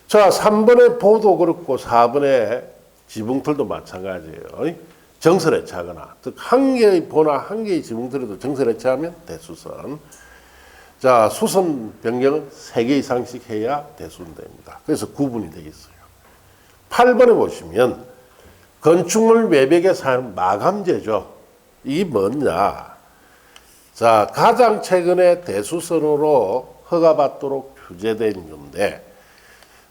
자, 3번의 보도 그렇고 4번의 지붕틀도 마찬가지예요. 정설 해체하거나, 즉 한 개의 보나 한 개의 지붕틀에도 정설 해체하면 대수선. 자, 수선 변경은 3개 이상씩 해야 대수선됩니다. 그래서 구분이 되겠어요. 8번에 보시면 건축물 외벽에 사용 마감재죠. 이게 뭐냐? 자, 가장 최근에 대수선으로 허가받도록 규제된 건데,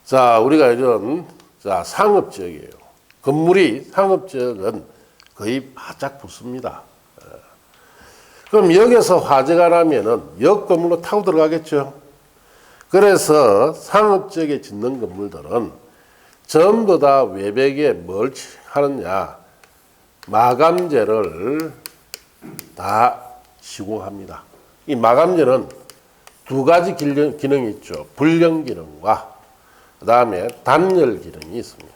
자, 우리가 요즘 상업지역이에요. 건물이 상업지역은 거의 바짝 붙습니다. 그럼 여기서 화재가 나면은 옆 건물로 타고 들어가겠죠. 그래서 상업지역에 짓는 건물들은 전부 다 외벽에 뭘 하느냐, 마감재를 다 시공합니다. 이 마감재는 두 가지 기능이 있죠. 불령 기능과 그 다음에 단열 기능이 있습니다.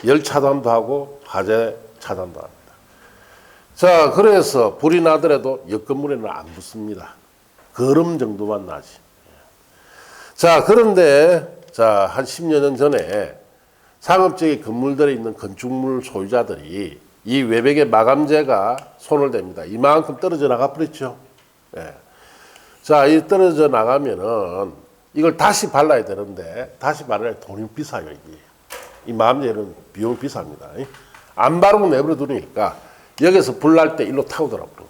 열 차단도 하고 화재 차단도 합니다. 자, 그래서 불이 나더라도 옆 건물에는 안 붙습니다. 거름 정도만 나지. 자, 그런데 자, 한 10여 년 전에 상업지역의 건물들에 있는 건축물 소유자들이 이 외벽에 마감재가 손을 댑니다. 이만큼 떨어져 나가 버렸죠. 예. 자, 이 떨어져 나가면은 이걸 다시 발라야 되는데 다시 발라야 돈이 비싸요, 이게. 이 마감재는 비용이 비쌉니다. 안 바르고 내버려 두니까 여기서 불 날 때 일로 타고 들어오는 거예요.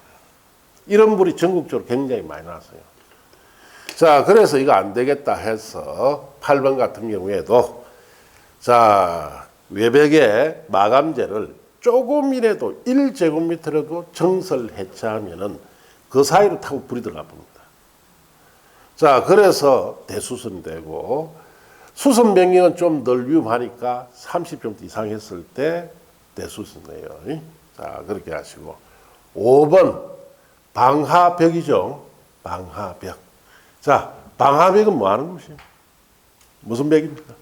이런 불이 전국적으로 굉장히 많이 났어요. 자, 그래서 이거 안 되겠다 해서 8번 같은 경우에도 자, 외벽에 마감재를 조금이라도 1제곱미터라도 정설 해체하면은 그 사이로 타고 불이 들어가 봅니다. 자, 그래서 대수선이 되고, 수선 변경은 좀 덜 위험하니까 30점 이상 했을 때 대수선이에요. 자, 그렇게 하시고. 5번, 방화벽이죠. 방화벽. 자, 방화벽은 뭐 하는 것이에요? 무슨 벽입니까?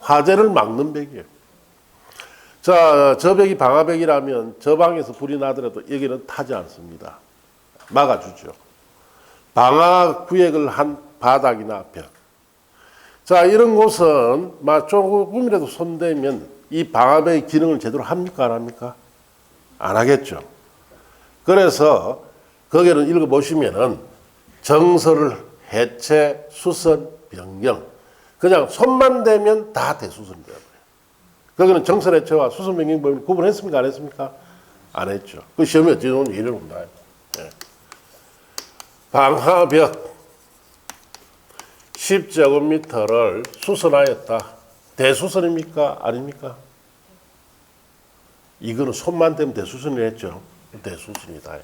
화재를 막는 벽이에요. 자, 저 벽이 방화벽이라면 저 방에서 불이 나더라도 여기는 타지 않습니다. 막아주죠. 방화 구역을 한 바닥이나 벽. 자, 이런 곳은 조금이라도 손대면 이 방화벽의 기능을 제대로 합니까? 안 합니까? 안 하겠죠. 그래서 거기를 읽어보시면은 정설을 해체, 수선, 변경. 그냥 손만 대면 다 대수선이 돼요. 거기는 정설 해체와 수선 변경 범위를 구분했습니까? 안 했습니까? 안 했죠. 그 시험에 어찌 나오는지 이래로 나요. 네. 방화벽 10제곱미터를 수선하였다. 대수선입니까? 아닙니까? 이거는 손만 대면 대수선이라 했죠. 대수선이다.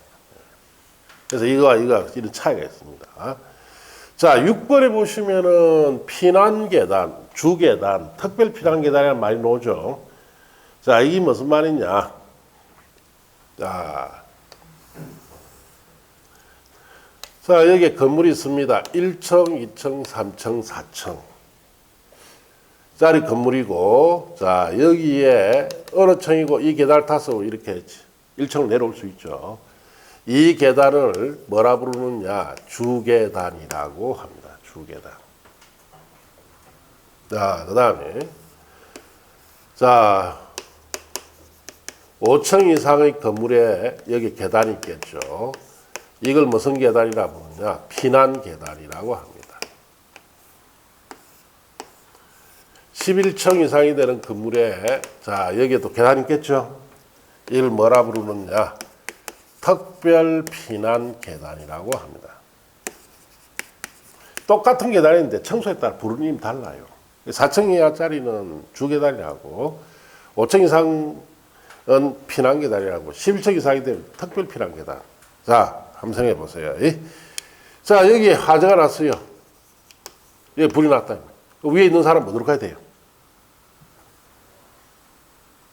그래서 이거와 이런 차이가 있습니다. 자, 6번에 보시면은 피난계단, 주계단, 특별 피난계단이라는 말이 나오죠. 자, 이게 무슨 말이냐. 자, 여기 건물이 있습니다. 1층, 2층, 3층, 4층. 짜리 건물이고, 자, 여기에 어느 층이고 이 계단을 타서 이렇게 1층을 내려올 수 있죠. 이 계단을 뭐라 부르느냐? 주계단이라고 합니다. 주계단. 자, 그 다음에, 자, 5층 이상의 건물에 여기 계단이 있겠죠. 이걸 무슨 계단이라 부르냐? 피난 계단이라고 합니다. 11층 이상이 되는 건물에, 자, 여기에도 계단이 있겠죠. 이걸 뭐라 부르느냐? 특별 피난 계단이라고 합니다. 똑같은 계단인데 청소에 따라 부르는 이름이 달라요. 4층 이하짜리는 주계단이라고, 5층 이상은 피난 계단이라고, 11층 이상이 되면 특별 피난 계단. 자, 한번 생각해 보세요. 자, 여기 화재가 났어요. 여기 불이 났다. 위에 있는 사람 어디로 가야 돼요?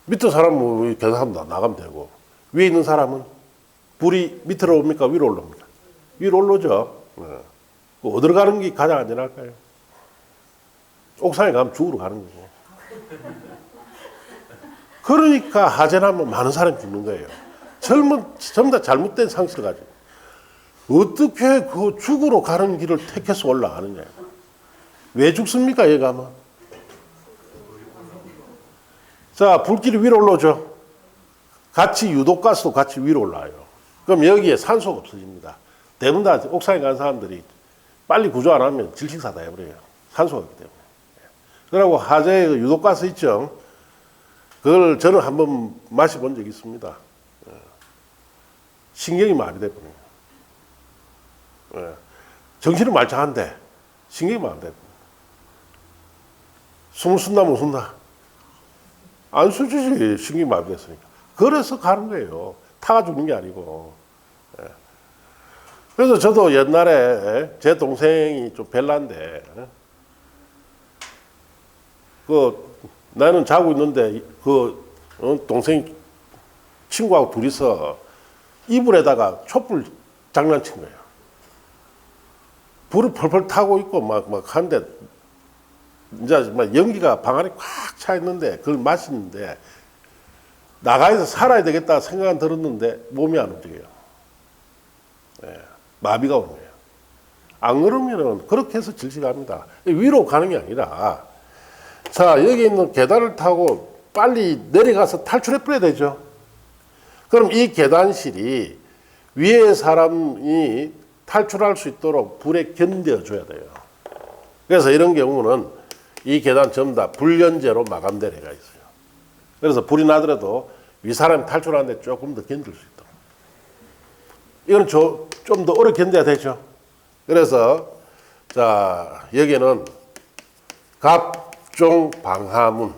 밑에 사람은 계단 나가면 되고, 위에 있는 사람은 불이 밑으로 옵니까? 위로 올라옵니까? 위로 올라오죠. 어디로 가는 게 가장 안전할까요? 옥상에 가면 죽으러 가는 거고. 그러니까 하재나면 많은 사람이 죽는 거예요. 전부 다 잘못된 상식을 가지고. 어떻게 그 죽으러 가는 길을 택해서 올라가느냐. 왜 죽습니까, 여기 가면? 자, 불길이 위로 올라오죠. 같이 유독가스도 같이 위로 올라와요. 그럼 여기에 산소가 없어집니다. 대부분 다 옥상에 간 사람들이 빨리 구조 안 하면 질식사다 해버려요. 산소가 없기 때문에. 그리고 하재의 유독가스 있죠. 그걸 저는 한번 마셔본 적이 있습니다. 신경이 마비돼 버려요. 정신은 말짱한데 신경이 마비돼 버려요. 숨을 쓴다 못 쓴다? 안 쓰지. 신경이 마비됐으니까. 그래서 가는 거예요. 타가 죽는 게 아니고. 그래서 저도 옛날에 제 동생이 좀 벨라인데 나는 자고 있는데 동생 친구하고 둘이서 이불에다가 촛불 장난친 거예요. 불을 펄펄 타고 있고 막 하는데 이제 막 연기가 방 안에 꽉 차 있는데 그걸 마시는데 나가서 살아야 되겠다 생각은 들었는데 몸이 안 움직여요. 마비가 오는 거예요. 안 그러면은 그렇게 해서 질식합니다. 위로 가는 게 아니라 자, 여기 있는 계단을 타고 빨리 내려가서 탈출해 버려야 되죠. 그럼 이 계단실이 위에 사람이 탈출할 수 있도록 불에 견뎌줘야 돼요. 그래서 이런 경우는 이 계단 전부 다 불연제로 마감된 애가 있어요. 그래서 불이 나더라도 위 사람이 탈출하는데 조금 더 견딜 수 있도록. 이건 좀 더 오래 견뎌야 되죠. 그래서 자, 여기는 갑종 방화문.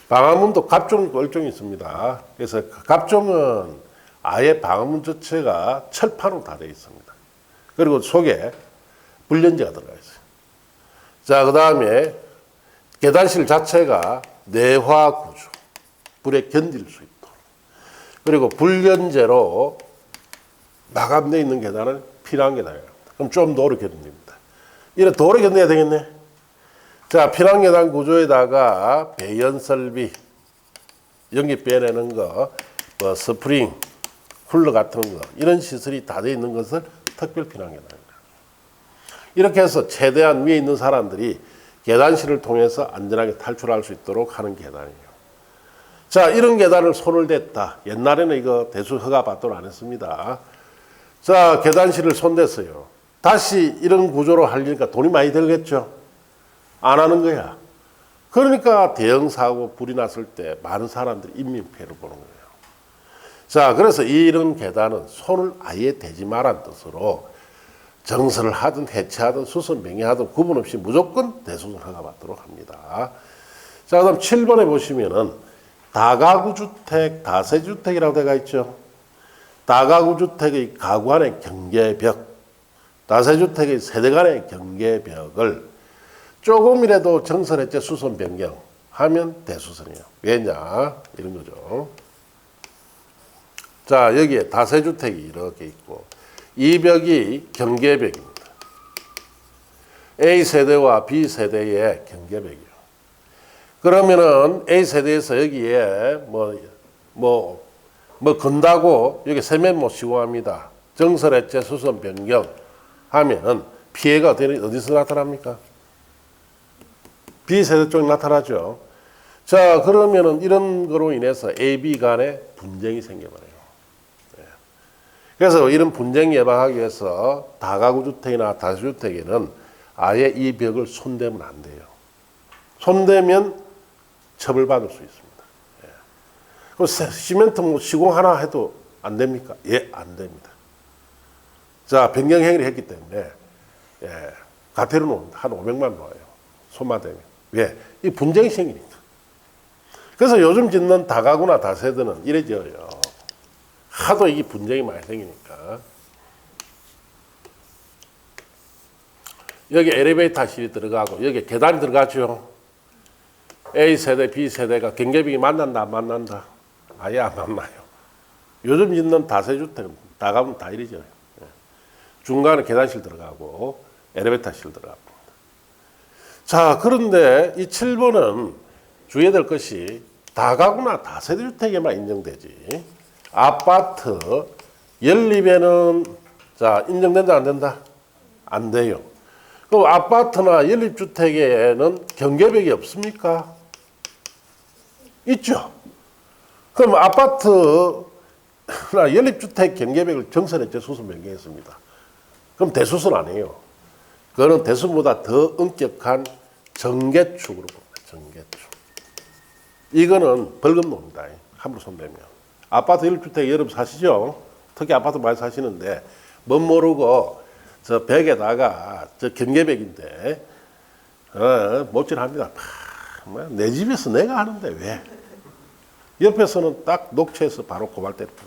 방화문도 갑종 월종이 있습니다. 그래서 갑종은 아예 방화문 자체가 철판으로 다 되어 있습니다. 그리고 속에 불연제가 들어가 있어요. 자, 그 다음에 계단실 자체가 내화 구조. 불에 견딜 수 있도록. 그리고 불연제로 마감되어 있는 계단은 피난 계단이에요. 그럼 좀 더 오래 견딥니다. 이래 더 오래 견뎌야 되겠네. 자, 피난 계단 구조에다가 배연 설비, 연기 빼내는 거, 뭐 스프링, 쿨러 같은 거, 이런 시설이 다 되어 있는 것을 특별 피난 계단입니다. 이렇게 해서 최대한 위에 있는 사람들이 계단실을 통해서 안전하게 탈출할 수 있도록 하는 계단이에요. 자, 이런 계단을 손을 댔다. 옛날에는 이거 대수 허가 받도록 안 했습니다. 자, 계단실을 손댔어요. 다시 이런 구조로 하려니까 돈이 많이 들겠죠. 안 하는 거야. 그러니까 대형 사고 불이 났을 때 많은 사람들이 인명피해를 보는 거예요. 자, 그래서 이런 계단은 손을 아예 대지 말란 뜻으로 정설을 하든 해체하든 수선 명예하든 구분 없이 무조건 대수선 허가 받도록 합니다. 자, 그다음 7번에 보시면은 다가구 주택, 다세주택이라고 되어 있죠. 다가구 주택의 가구 안의 경계벽, 다세주택의 세대 간의 경계벽을 조금이라도 정설해체 수선 변경하면 대수선이에요. 왜냐? 이런 거죠. 자, 여기에 다세주택이 이렇게 있고 이 벽이 경계벽입니다. A세대와 B세대의 경계벽이요. 그러면은 A세대에서 여기에 건다고 여기 세면못 시공합니다. 정설해체 수선 변경 하면은 피해가 어디서 나타납니까? B세대 쪽에 나타나죠. 자, 그러면은 이런 거로 인해서 A, B 간에 분쟁이 생겨버려요. 그래서 이런 분쟁 예방하기 위해서 다가구 주택이나 다세주택에는 아예 이 벽을 손대면 안 돼요. 손대면 처벌받을 수 있습니다. 그럼 시멘트 시공 하나 해도 안 됩니까? 예, 안 됩니다. 자, 변경 행위를 했기 때문에 과태료는 한 500만 원 나와요. 손만 대면. 왜? 이 분쟁이 생기니까. 그래서 요즘 짓는 다가구나 다세대는 이래 지어요. 하도 이게 분쟁이 많이 생기니까. 여기 엘리베이터실이 들어가고 여기 계단이 들어가죠. A세대, B세대가 경계벽이 만난다 안 만난다? 아예 안 만나요. 요즘 짓는 다세주택은 다가면 다 이러죠. 중간에 계단실 들어가고 엘리베이터실 들어갑니다. 자, 그런데 이 7번은 주의해야 될 것이 다가구나 다세대주택에만 인정되지. 아파트 연립에는 자 인정된다 안 된다? 안 돼요. 그럼 아파트나 연립주택에는 경계벽이 없습니까? 있죠. 그럼 아파트나 연립주택 경계벽을 정선에 재수선 변경했습니다. 그럼 대수선 아니에요. 그거는 대수보다 더 엄격한 정개축으로 봅니다. 정개축. 이거는 벌금노입니다. 함부로 손대면. 아파트 연립주택 여러분 사시죠? 특히 아파트 많이 사시는데 못 모르고 저 벽에다가 저 경계벽인데 못질합니다. 내 집에서 내가 하는데 왜? 옆에서는 딱 녹취해서 바로 고발 때립니다.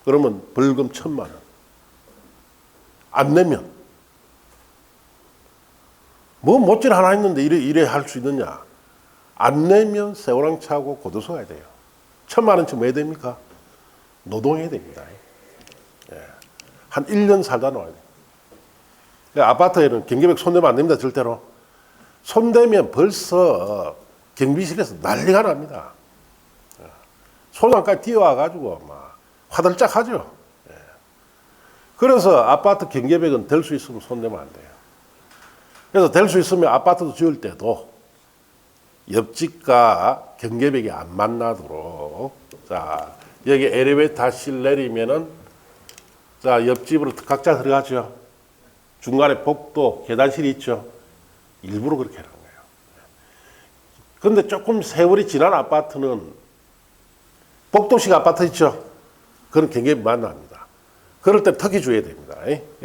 그러면 벌금 1,000만 원. 안 내면 뭐 못질 하나 있는데 이래 할 수 있느냐? 안 내면 세월랑 차고 고도서 가야 돼요. 1,000만 원쯤 왜 됩니까? 노동해야 됩니다. 예. 한 1년 살다 나와야 돼요. 아파트에는 경계벽 손대면 안 됩니다. 절대로. 손대면 벌써 경비실에서 난리가 납니다. 소장까지 뛰어와가지고 막 화들짝 하죠. 예. 그래서 아파트 경계벽은 될 수 있으면 손대면 안 돼요. 그래서 될 수 있으면 아파트도 지을 때도 옆집과 경계벽이 안 만나도록 자 여기 엘리베이터실 내리면은 자 옆집으로 각자 들어가죠. 중간에 복도 계단실이 있죠. 일부러 그렇게 하는 거예요. 그런데 조금 세월이 지난 아파트는 복도식 아파트 있죠. 그런 경계벽 만납니다. 그럴 때 특히 주의해야 됩니다.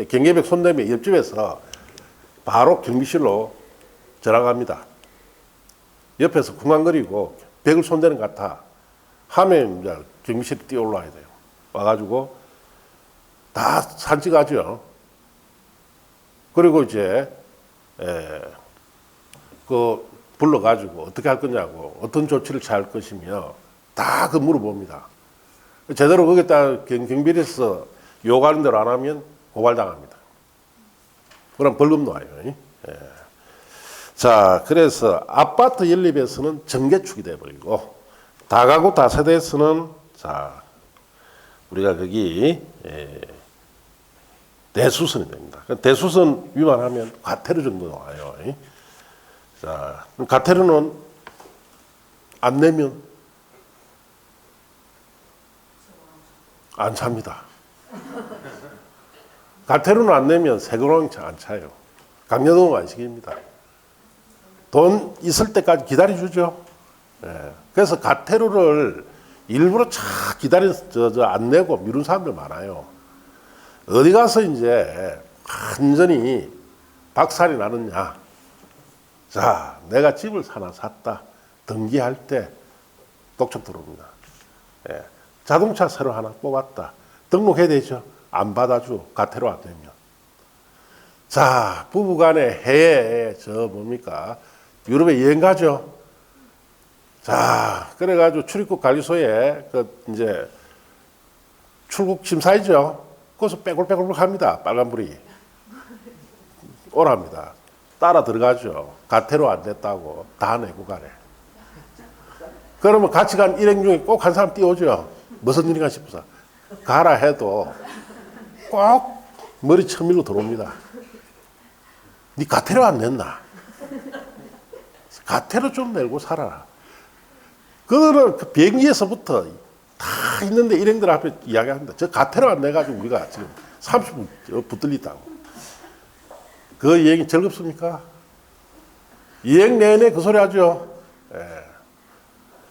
경계벽 손대면 옆집에서 바로 경비실로 전화갑니다. 옆에서 쿵쾅거리고 벽을 손대는 것 같아 하면 이제 경비실에 뛰어 올라와야 돼요. 와가지고 다 산책하죠. 그리고 이제 그 불러가지고 어떻게 할 거냐고 어떤 조치를 취할 것이며 다 그 물어봅니다. 제대로 거기다 경비실에서 요구하는 대로 안 하면 고발당합니다. 그럼 벌금 나와요. 예. 자, 그래서 아파트 연립에서는 정개축이 돼버리고 다가구 다세대에서는 자 우리가 거기 대수선이 됩니다. 대수선 위반하면 과태료 정도 나와요. 자, 과태료는 안 내면 안 찹니다. 과태료는 안 내면 세금왕 안 차요. 강제노동 안식입니다. 돈 있을 때까지 기다려주죠. 예. 그래서 과태료를 일부러 차 기다려서 안 내고 미룬 사람들 많아요. 어디 가서 이제 완전히 박살이 나느냐. 자, 내가 집을 하나 샀다. 등기할 때 독촉 들어옵니다. 예. 자동차 새로 하나 뽑았다. 등록해야 되죠. 안 받아줘. 과태료 안 내면. 자, 부부간에 해외에 뭡니까? 유럽에 여행 가죠. 자, 그래가지고 출입국 관리소에 이제 출국 심사이죠. 거기서 빼골빼골 합니다. 빨간불이. 오랍니다. 따라 들어가죠. 과태료 안 냈다고 다 내고 가래. 그러면 같이 간 일행 중에 꼭 한 사람 띄워줘요. 무슨 일인가 싶어서. 가라 해도 꼭 머리 쳐밀고 들어옵니다. 니 과태료 안 냈나? 과태료 좀 내고 살아라. 그거는 그 비행기에서부터 다 있는데 일행들 앞에 이야기합니다. 저 과태료 안 내가지고 우리가 지금 30분 붙들리다고. 그 여행이 즐겁습니까? 여행 내내 그 소리 하죠. 예.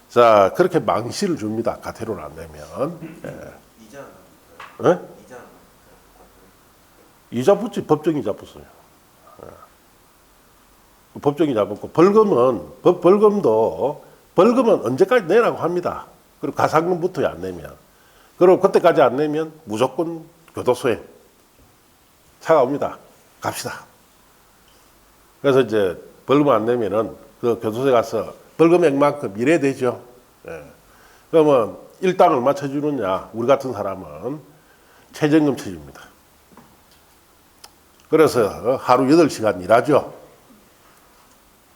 자, 그렇게 망신을 줍니다. 과태료를 안 내면. 예. 예? 이자 붙지, 법정 이자 붙어요. 예. 법정 이자 붙고, 벌금은 언제까지 내라고 합니다. 그리고 가상금부터 안 내면. 그리고 그때까지 안 내면 무조건 교도소에 차가 옵니다. 갑시다. 그래서 이제 벌금 안 내면은 그 교도소에 가서 벌금액만큼 일해야 되죠. 예. 그러면 일당 얼마 쳐주느냐? 우리 같은 사람은 최저임금 쳐줍니다. 그래서 하루 8시간 일하죠.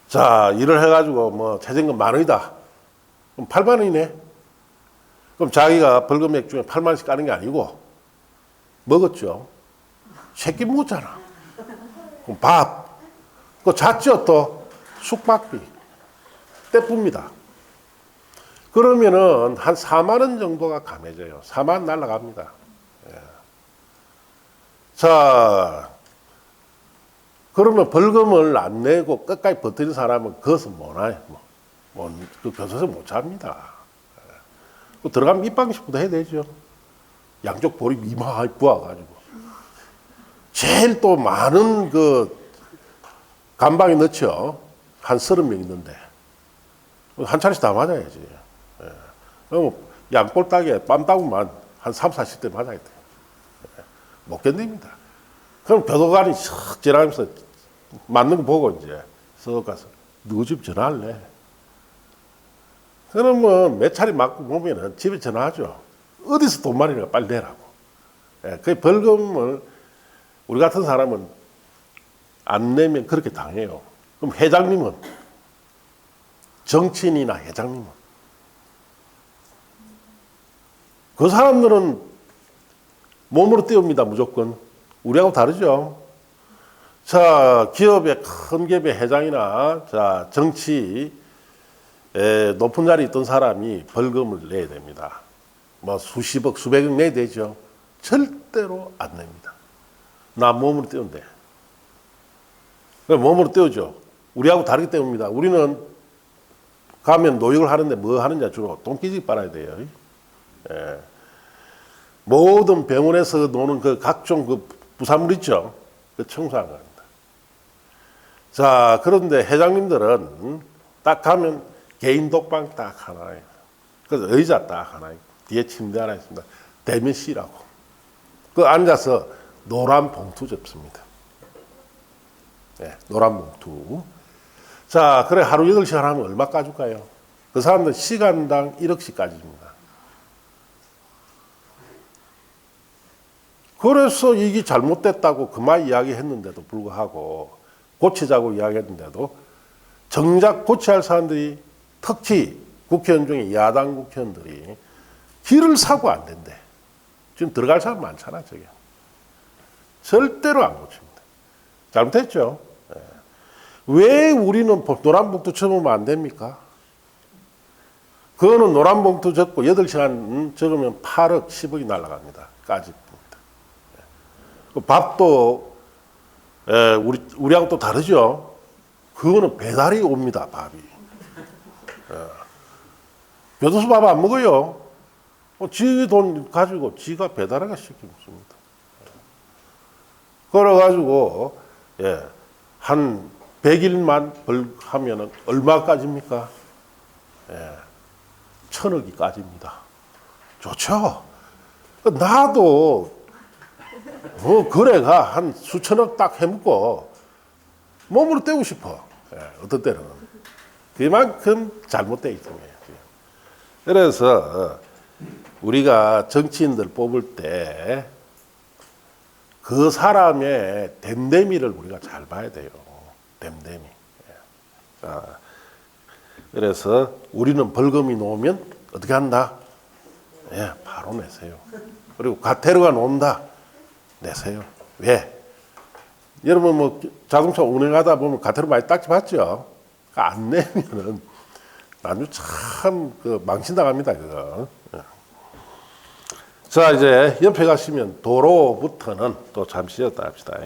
자, 일을 해가지고 뭐 최저임금 10,000원이다. 그럼 80,000원이네. 그럼 자기가 벌금액 중에 80,000원씩 까는 게 아니고 먹었죠. 새끼 먹었잖아. 그럼 밥. 그거 잤죠 또. 숙박비. 떼쁩니다. 그러면은 한 40,000원 정도가 감해져요. 40,000원 날라갑니다. 예. 자, 그러면 벌금을 안 내고 끝까지 버티는 사람은 거기서 못 와요. 그 교도소에서 못 잡니다. 예. 들어가면 입방식부터 해야 되죠. 양쪽 볼이 이마에 부어가지고. 제일 또 많은 그 감방에 넣죠. 한 30명 있는데. 한 차례씩 다 맞아야지. 예. 그럼 양볼따기에 빰따구만 한 3, 40대 맞아야 돼. 예. 못 견딥니다. 그럼 교도관이 쓱 지나가면서 맞는 거 보고 이제 쓱 가서 누구 집 전화할래? 그러면 몇 차례 맞고 보면은 집에 전화하죠. 어디서 돈 많으니까 빨리 내라고. 예. 그 벌금을 우리 같은 사람은 안 내면 그렇게 당해요. 그럼 회장님은 정치인이나 회장님은 그 사람들은 몸으로 띄웁니다. 무조건. 우리하고 다르죠. 자, 기업의 큰 기업의 회장이나 자 정치 높은 자리에 있던 사람이 벌금을 내야 됩니다. 뭐 수십억, 수백억 내야 되죠. 절대로 안 냅니다. 나 몸으로 띄운대. 몸으로 띄우죠. 우리하고 다르게 띄웁니다. 우리는 가면 노역을 하는데 뭐 하느냐 주로 똥기지 빨아야 돼요. 예. 모든 병원에서 노는 그 각종 그 부산물 있죠. 그 청소하는 겁니다. 자, 그런데 회장님들은 딱 가면 개인 독방 딱 하나예요. 그래서 의자 딱 하나 있고 뒤에 침대 하나 있습니다. 대면 C라고. 그 앉아서 노란 봉투 접습니다. 네, 노란 봉투. 자, 그래 하루 8시간 하면 얼마 까줄까요? 그 사람들 시간당 1억씩 까집니다. 그래서 이게 잘못됐다고 그만 이야기했는데도 불구하고 고치자고 이야기했는데도 정작 고쳐야 할 사람들이 특히 국회의원 중에 야당 국회의원들이 길을 사고 안 된대. 지금 들어갈 사람 많잖아, 저게. 절대로 안 고칩니다. 잘못했죠. 네. 왜 우리는 노란봉투 접으면 안 됩니까? 그거는 노란봉투 접고 8시간 접으면 8억, 10억이 날아갑니다. 까집니다. 네. 밥도 우리하고 또 다르죠. 그거는 배달이 옵니다, 밥이. 교도소 밥 안 먹어요. 지 돈 가지고 지가 배달하게 시킵니다. 그래가지고, 예, 한 100일만 하면은 얼마까지입니까? 예, 1,000억이 까집니다. 좋죠? 나도, 거래가 한 수천억 딱 해먹고 몸으로 떼고 싶어. 예, 어떤 때는. 그만큼 잘못되어 있습니다. 그래서 우리가 정치인들 뽑을 때 그 사람의 댐댐이를 우리가 잘 봐야 돼요. 댐댐이. 자, 그래서 우리는 벌금이 나오면 어떻게 한다? 예, 바로 내세요. 그리고 과태료가 나온다. 내세요. 왜? 여러분 뭐 자동차 운행하다 보면 과태료 많이 딱지 받죠? 안 내면은 나중에 참 망신당합니다, 그거. 자, 이제 옆에 가시면 도로부터는 또 잠시 쉬었다 합시다.